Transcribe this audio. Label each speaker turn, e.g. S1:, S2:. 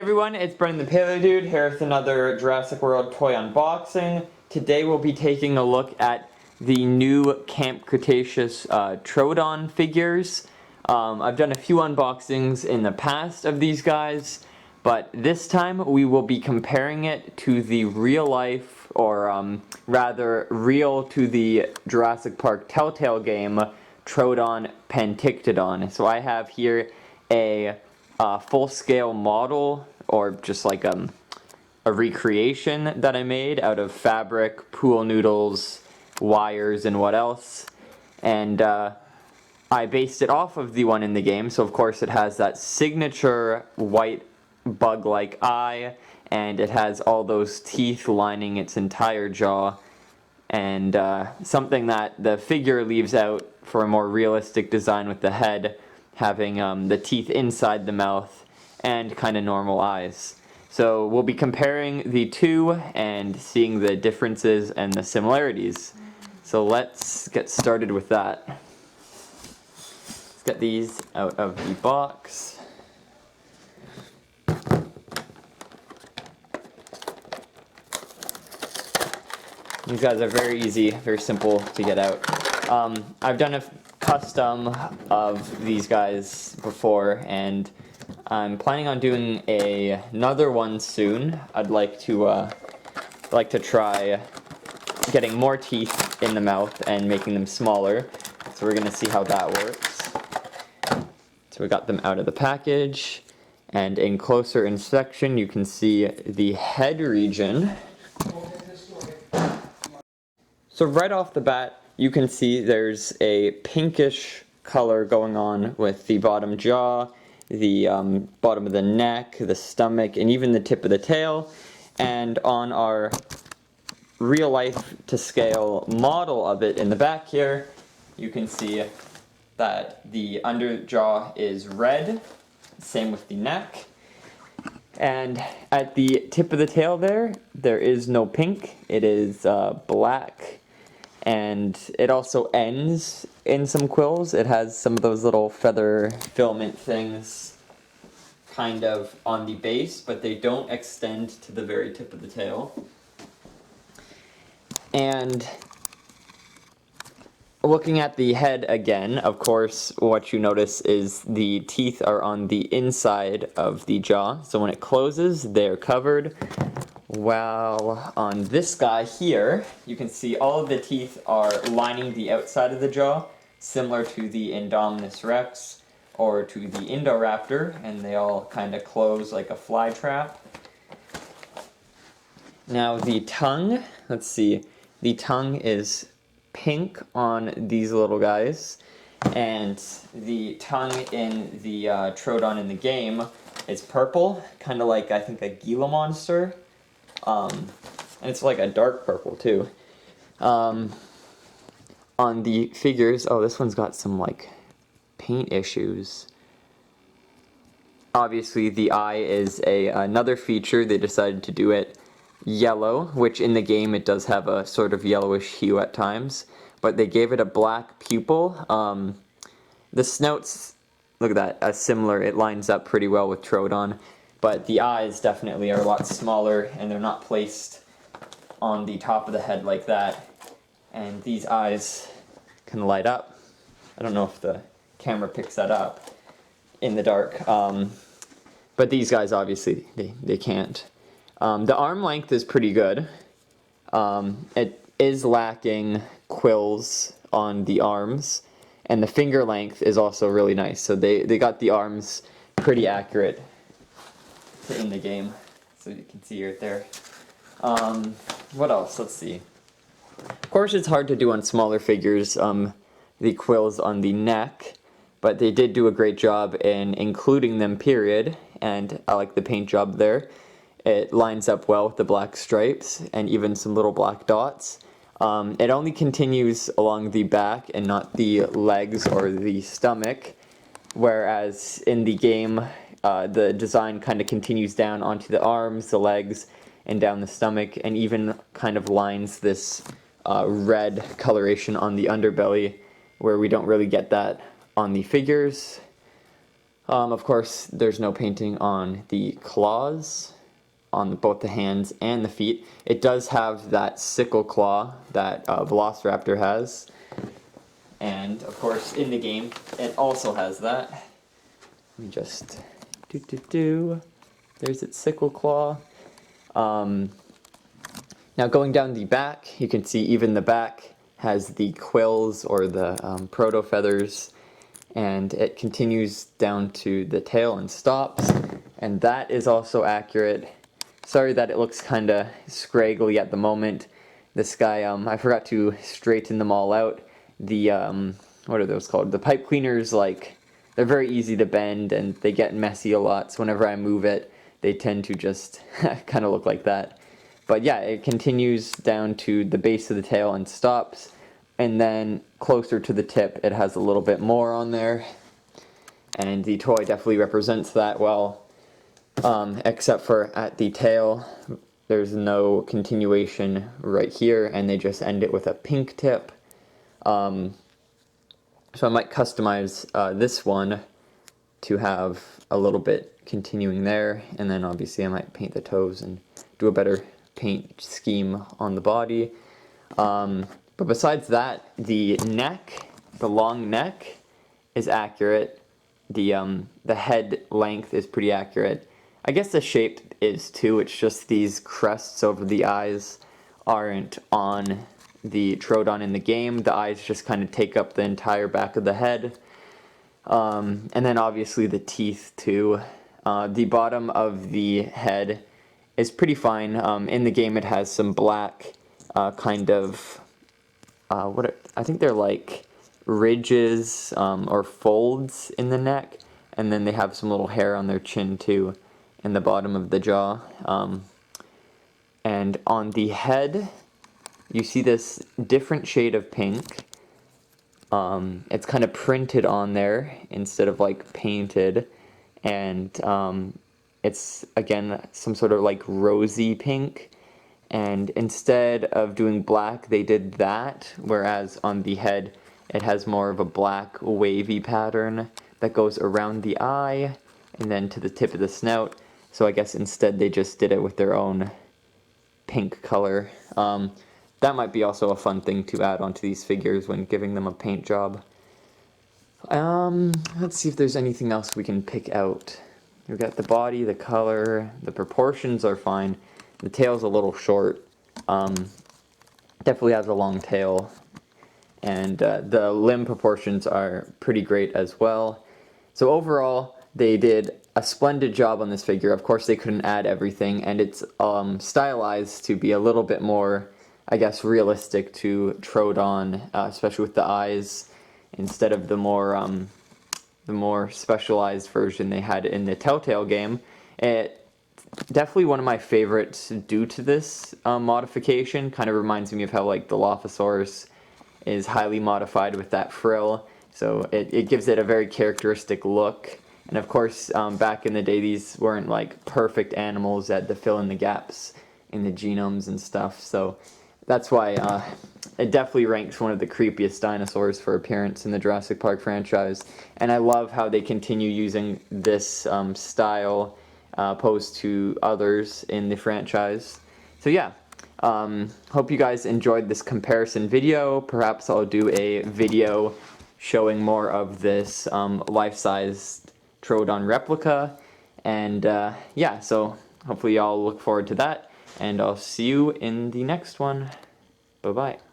S1: Everyone, it's Brendan the Paleo Dude here with another Jurassic World toy unboxing. Today we'll be taking a look at the new Camp Cretaceous Troodon figures. I've done a few unboxings in the past of these guys, but this time we will be comparing it to the real life, or rather real to the Jurassic Park Telltale Game, Troodon Pectinodon. So I have here a full-scale model, or just like a recreation that I made out of fabric, pool noodles, wires, and what else. And I based it off of the one in the game, so of course it has that signature white bug-like eye, and it has all those teeth lining its entire jaw, and something that the figure leaves out for a more realistic design with the head having the teeth inside the mouth and kind of normal eyes. So we'll be comparing the two and seeing the differences and the similarities. So let's get started with that. Let's get these out of the box. These guys are very easy, very simple to get out. I've done a custom of these guys before, and I'm planning on doing another one soon. I'd like to try getting more teeth in the mouth and making them smaller. So we're gonna see how that works. So we got them out of the package, and in closer inspection you can see the head region. So right off the bat, you can see there's a pinkish color going on with the bottom jaw, the bottom of the neck, the stomach, and even the tip of the tail. And on our real life to scale model of it in the back here, you can see that the under jaw is red, same with the neck. And at the tip of the tail there is no pink, it is black. And it also ends in some quills. It has some of those little feather filament things kind of on the base, but they don't extend to the very tip of the tail. And looking at the head again, of course, what you notice is the teeth are on the inside of the jaw. So when it closes, they're covered. While on this guy here, you can see all of the teeth are lining the outside of the jaw, similar to the Indominus Rex or to the Indoraptor, and they all kind of close like a fly trap. Now the tongue, let's see, the tongue is pink on these little guys, and the tongue in the Troodon in the game is purple, kind of like, I think, a Gila monster. And it's like a dark purple too. On the figures, oh, this one's got some like paint issues. Obviously the eye is another feature. They decided to do it yellow, which in the game it does have a sort of yellowish hue at times, but they gave it a black pupil. The snouts, look at that, similar, it lines up pretty well with Troodon. But the eyes definitely are a lot smaller, and they're not placed on the top of the head like that. And these eyes can light up. I don't know if the camera picks that up in the dark. But these guys, obviously, they can't. The arm length is pretty good. It is lacking quills on the arms. And the finger length is also really nice. So they got the arms pretty accurate in the game, so you can see right there. What else? Let's see. Of course, it's hard to do on smaller figures, the quills on the neck, but they did do a great job in including them, period, and I like the paint job there. It lines up well with the black stripes and even some little black dots. It only continues along the back and not the legs or the stomach, whereas in the game, the design kind of continues down onto the arms, the legs, and down the stomach, and even kind of lines this red coloration on the underbelly, where we don't really get that on the figures. Of course, there's no painting on the claws, on both the hands and the feet. It does have that sickle claw that Velociraptor has. And, of course, in the game, it also has that. Let me just... There's its sickle claw. Now, going down the back, you can see even the back has the quills or the proto-feathers. And it continues down to the tail and stops. And that is also accurate. Sorry that it looks kind of scraggly at the moment. This guy, I forgot to straighten them all out. The, what are those called? The pipe cleaners, like, they're very easy to bend and they get messy a lot. So whenever I move it, they tend to just kind of look like that. But yeah, it continues down to the base of the tail and stops. And then closer to the tip, it has a little bit more on there. And the toy definitely represents that well. Except for at the tail, there's no continuation right here, and they just end it with a pink tip. So I might customize this one to have a little bit continuing there, and then obviously I might paint the toes and do a better paint scheme on the body. But besides that, the neck, the long neck, is accurate. The head length is pretty accurate. I guess the shape is too. It's just these crests over the eyes aren't on the Troodon in the game. The eyes just kind of take up the entire back of the head. And then obviously the teeth too. The bottom of the head is pretty fine. In the game it has some black kind of... I think they're like ridges or folds in the neck, and then they have some little hair on their chin too, in the bottom of the jaw. And on the head, you see this different shade of pink. It's kind of printed on there instead of like painted, and it's again some sort of like rosy pink. And instead of doing black, they did that, whereas on the head, it has more of a black wavy pattern that goes around the eye and then to the tip of the snout. So I guess instead they just did it with their own pink color. That might be also a fun thing to add onto these figures when giving them a paint job. Let's see if there's anything else we can pick out. We've got the body, the color, the proportions are fine. The tail's a little short. Definitely has a long tail. And the limb proportions are pretty great as well. So overall, they did a splendid job on this figure. Of course, they couldn't add everything, and it's stylized to be a little bit more, I guess, realistic to Troodon, especially with the eyes, instead of the more specialized version they had in the Telltale game. Definitely one of my favorites due to this modification. Kind of reminds me of how like the Dilophosaurus is highly modified with that frill. So it gives it a very characteristic look. And of course, back in the day, these weren't like perfect animals that had to fill in the gaps in the genomes and stuff. So that's why it definitely ranks one of the creepiest dinosaurs for appearance in the Jurassic Park franchise. And I love how they continue using this style opposed to others in the franchise. So yeah, hope you guys enjoyed this comparison video. Perhaps I'll do a video showing more of this life-sized Troodon replica. And yeah, so hopefully y'all look forward to that. And I'll see you in the next one. Bye-bye.